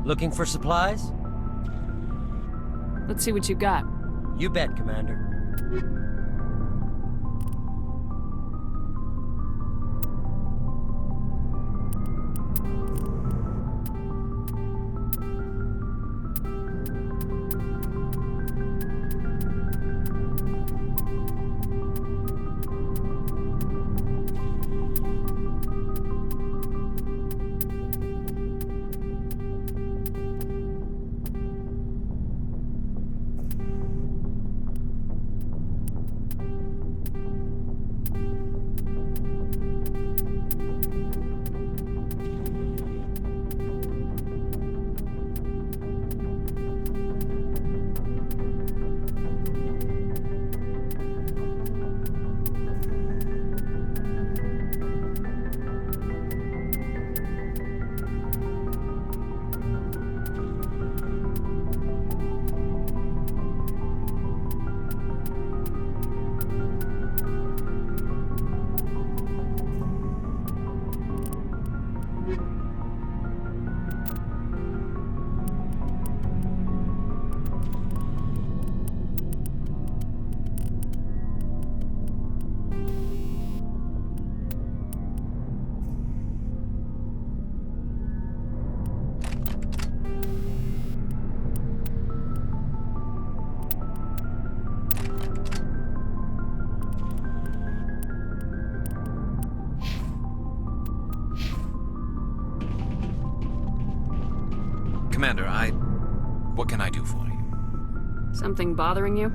Looking for supplies? Let's see what you got. You bet, Commander. Commander, what can I do for you? Something bothering you?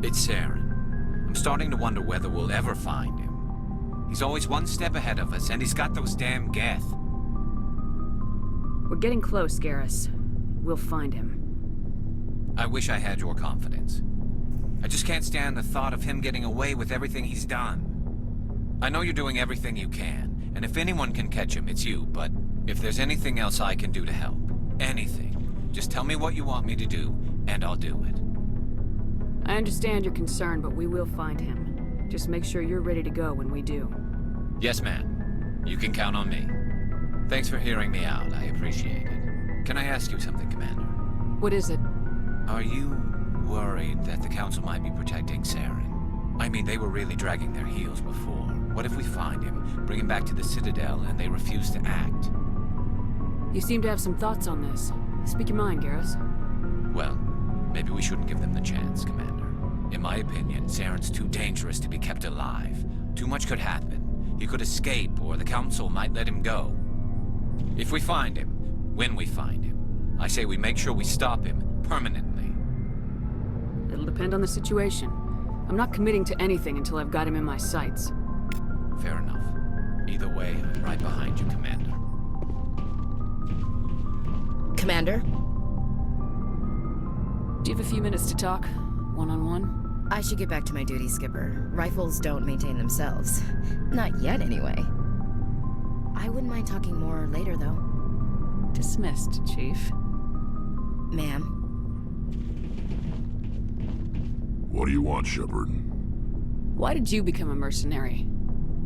It's Saren. I'm starting to wonder whether we'll ever find him. He's always one step ahead of us, and he's got those damn Geth. We're getting close, Garrus. We'll find him. I wish I had your confidence. I just can't stand the thought of him getting away with everything he's done. I know you're doing everything you can, and if anyone can catch him, it's you, but if there's anything else I can do to help, anything, just tell me what you want me to do, and I'll do it. I understand your concern, but we will find him. Just make sure you're ready to go when we do. Yes, ma'am. You can count on me. Thanks for hearing me out. I appreciate it. Can I ask you something, Commander? What is it? Are you worried that the Council might be protecting Saren? I mean, they were really dragging their heels before. What if we find him, bring him back to the Citadel, and they refuse to act? You seem to have some thoughts on this. Speak your mind, Garrus. Well, maybe we shouldn't give them the chance, Commander. In my opinion, Saren's too dangerous to be kept alive. Too much could happen. He could escape, or the Council might let him go. If we find him, when we find him, I say we make sure we stop him permanently. It'll depend on the situation. I'm not committing to anything until I've got him in my sights. Fair enough. Either way, I'm right behind you, Commander. Commander? Do you have a few minutes to talk? One-on-one? I should get back to my duty, Skipper. Rifles don't maintain themselves. Not yet, anyway. I wouldn't mind talking more later, though. Dismissed, Chief. Ma'am. What do you want, Shepard? Why did you become a mercenary?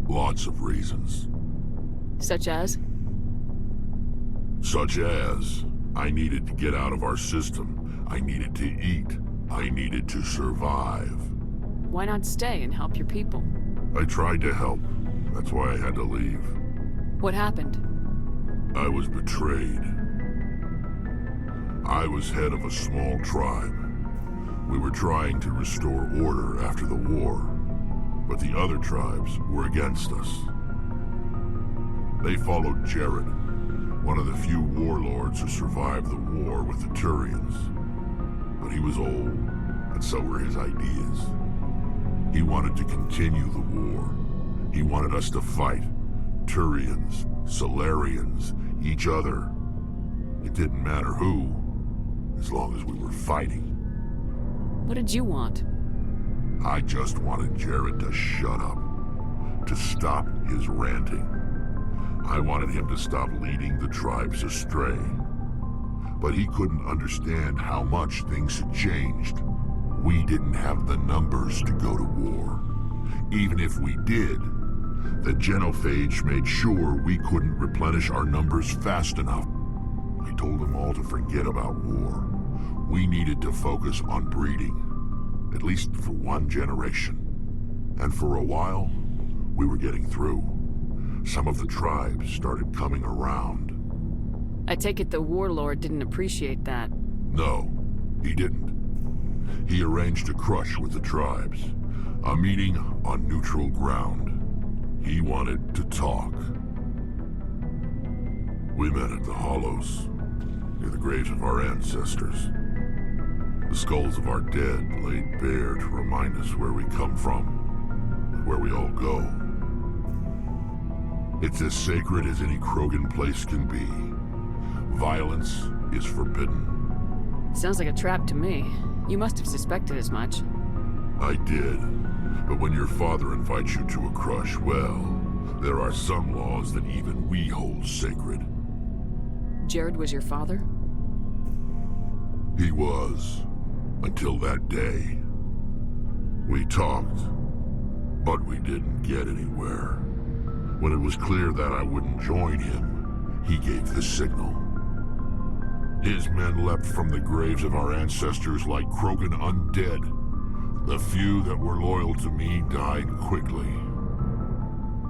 Lots of reasons. Such as? Such as, I needed to get out of our system. I needed to eat. I needed to survive. Why not stay and help your people? I tried to help. That's why I had to leave. What happened? I was betrayed. I was head of a small tribe. We were trying to restore order after the war, but the other tribes were against us. They followed Jared, one of the few warlords who survived the war with the Turians. But he was old, and so were his ideas. He wanted to continue the war. He wanted us to fight. Turians, Solarians, each other. It didn't matter who, as long as we were fighting. What did you want? I just wanted Jared to shut up, to stop his ranting. I wanted him to stop leading the tribes astray. But he couldn't understand how much things had changed. We didn't have the numbers to go to war. Even if we did, the genophage made sure we couldn't replenish our numbers fast enough. I told them all to forget about war. We needed to focus on breeding, at least for one generation. And for a while, we were getting through. Some of the tribes started coming around. I take it the warlord didn't appreciate that. No, he didn't. He arranged a crush with the tribes. A meeting on neutral ground. He wanted to talk. We met at the Hollows, near the graves of our ancestors. The skulls of our dead laid bare to remind us where we come from, and where we all go. It's as sacred as any Krogan place can be. Violence is forbidden. Sounds like a trap to me. You must have suspected as much. I did. But when your father invites you to a crush, well, there are some laws that even we hold sacred. Jared was your father? He was, until that day. We talked, but we didn't get anywhere. When it was clear that I wouldn't join him, he gave the signal. His men leapt from the graves of our ancestors like Krogan undead. The few that were loyal to me died quickly.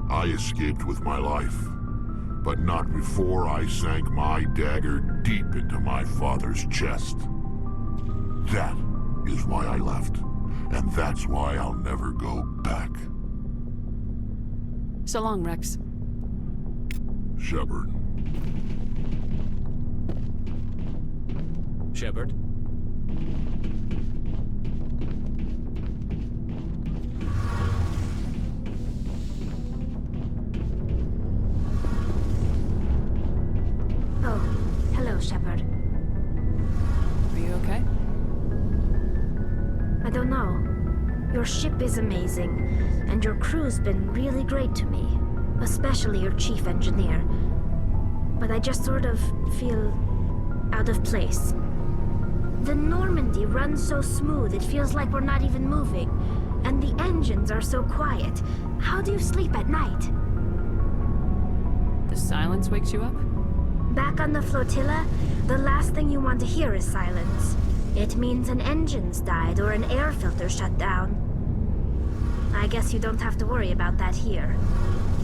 I escaped with my life, but not before I sank my dagger deep into my father's chest. That is why I left, and that's why I'll never go back. So long, Rex. Shepard. Shepard? Oh, hello, Shepard. Are you okay? I don't know. Your ship is amazing, and your crew's been really great to me, especially your chief engineer. But I just sort of feel out of place. The Normandy runs so smooth it feels like we're not even moving, and the engines are so quiet. How do you sleep at night? The silence wakes you up? Back on the flotilla, the last thing you want to hear is silence. It means an engine's died or an air filter shut down. I guess you don't have to worry about that here.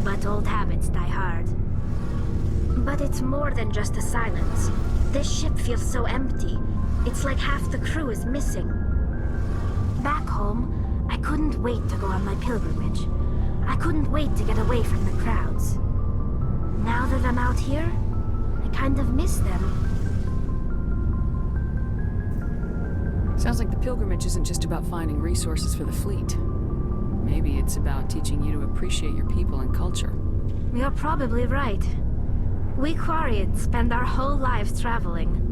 But old habits die hard. But it's more than just the silence. This ship feels so empty. It's like half the crew is missing. Back home, I couldn't wait to go on my pilgrimage. I couldn't wait to get away from the crowds. Now that I'm out here, I kind of miss them. Sounds like the pilgrimage isn't just about finding resources for the fleet. Maybe it's about teaching you to appreciate your people and culture. You're probably right. We Quarians spend our whole lives traveling.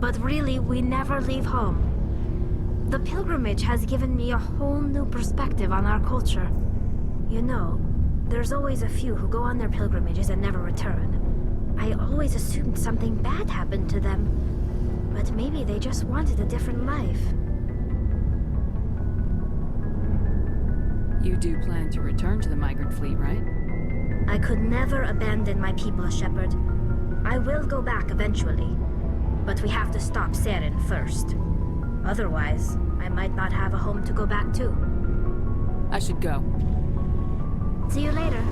But really, we never leave home. The pilgrimage has given me a whole new perspective on our culture. You know, there's always a few who go on their pilgrimages and never return. I always assumed something bad happened to them. But maybe they just wanted a different life. You do plan to return to the migrant fleet, right? I could never abandon my people, Shepard. I will go back eventually. But we have to stop Saren first. Otherwise, I might not have a home to go back to. I should go. See you later.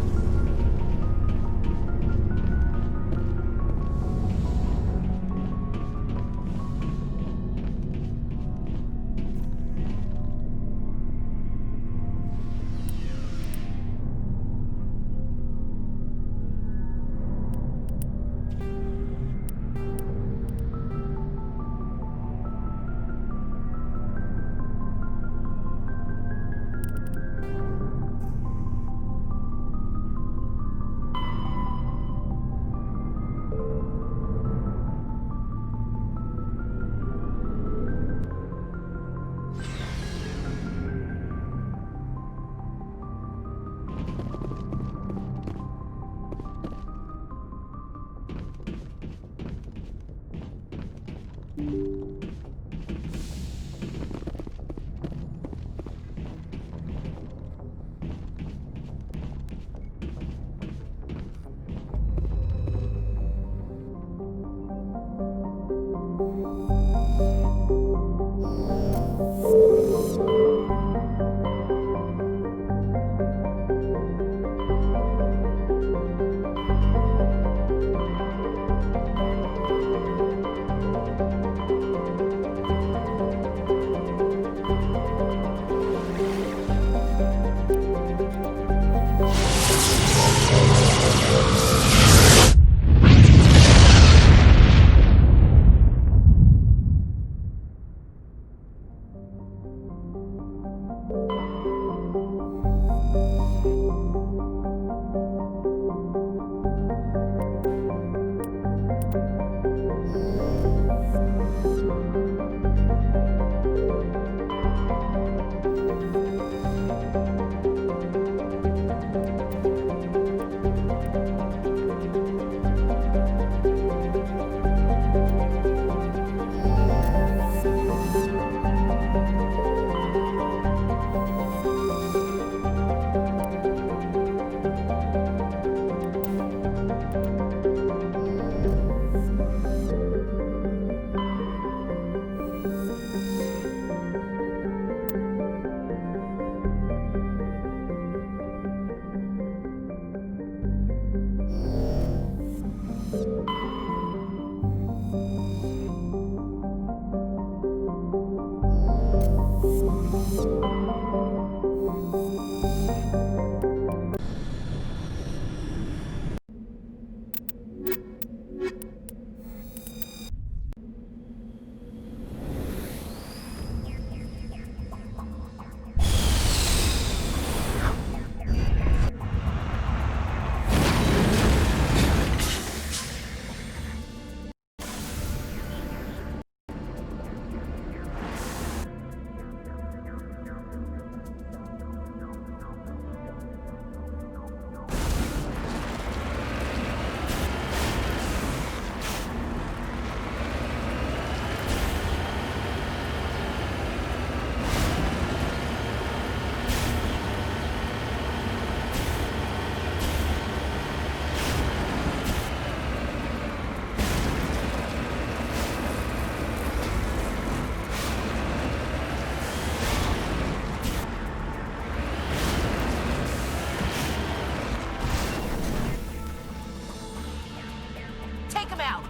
Take him out!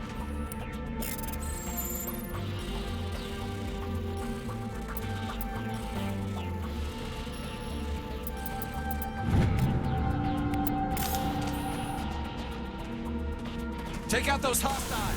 Take out those hostiles!